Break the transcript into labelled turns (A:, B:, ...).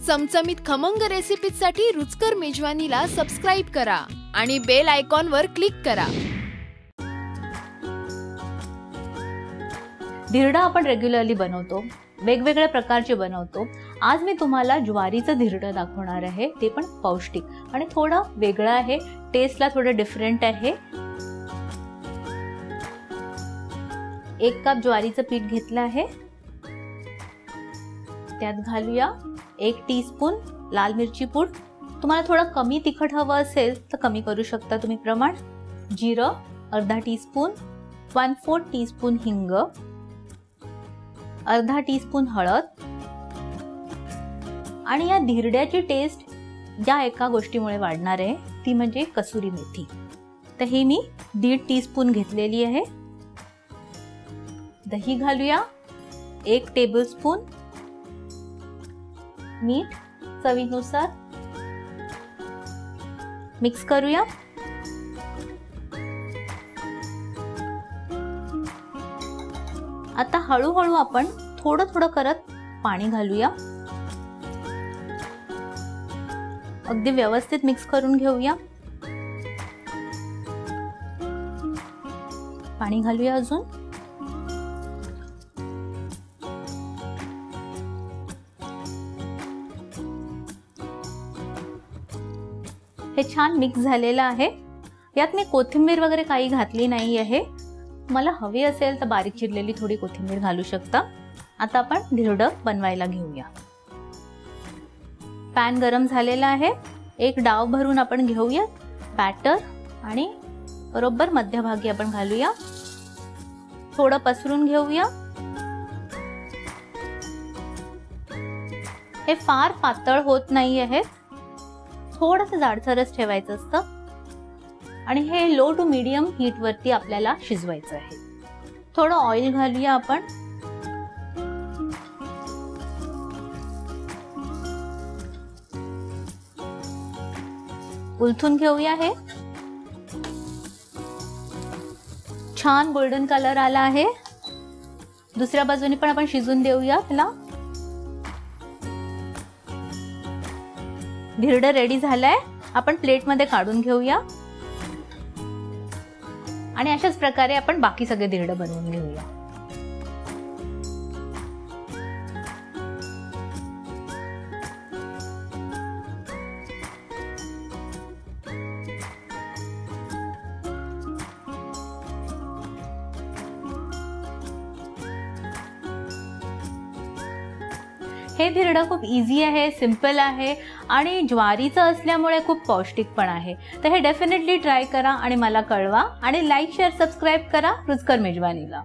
A: चमचमीत खमंग रेसिपीसाठी रुचकर मेजवानीला सबस्क्राइब करा आणि बेल आयकॉनवर क्लिक करा।
B: धिरडा आपण रेग्युलरली बनवतो, वेगवेगळ्या प्रकारचे बनवतो। आज मी तुम्हाला ज्वारीचं धिरडं दाखवणार आहे, ते पण पौष्टिक आणि थोडं वेगळं आहे, टेस्टला थोडं डिफरंट आहे। 1 कप ज्वारीचं पीठ घेतलं आहे, त्यात घालूया 1 टीस्पून लाल मिरची पूड। तुम्हाला थोडं कमी तिखट हवं असेल तर कमी करू शकता तुम्ही प्रमाण। जिरं अर्धा टीस्पून, 1/4 टीस्पून हिंग, अर्धा टीस्पून हळद आणि या धिरड्याची टेस्ट ज्या एका गोष्टीमुळे वाढणार आहे ती म्हणजे कसुरी मेथी। तर हे मी 1.5 टीस्पून घेतलेली आहे। दही घालूया 1 टेबलस्पून, मीठ चवीनुसार, मिक्स करूया। आता हळूहळू आपण थोडं थोडं करत पाणी घालूया, अगदी व्यवस्थित मिक्स करून घेऊया। पाणी घालूया अजून। हे छान मिक्स झालेलं आहे। यात मी कोथिंबीर वगैरे काही घातली नाही आहे, मला हवी असेल तर बारीक चिरलेली थोडी कोथिंबीर घालू शकता। आता आपण धिरडं बनवायला घेऊया। पॅन गरम झालेला आहे, एक डाव भरून आपण घेऊया बॅटर आणि बरोबर मध्यभागी आपण घालूया, थोडं पसरून घेऊया। हे फार पातळ होत नाही आहे, थोडंसं जाडसरच ठेवायचं असतं आणि हे लो टू मीडियम हीट वरती आपल्याला शिजवायचं आहे। थोडं ऑइल घालूया आपण, उलथून घेऊया। हे छान गोल्डन कलर आला आहे, दुसऱ्या बाजूने पण आपण शिजून देऊया त्याला। धिरडं रेडी झालंय, आपण प्लेट मध्ये काढून घेऊया आणि अशाच प्रकारे आपण बाकी सगळे धिरडं बनवून घेऊया। हे धिरडं खूप इझी आहे, सिंपल आहे आणि ज्वारीचं असल्यामुळे खूप पौष्टिक पण आहे। तर हे डेफिनेटली ट्राय करा आणि मला कळवा आणि लाईक शेअर सबस्क्राइब करा रुचकर मेजवानीला।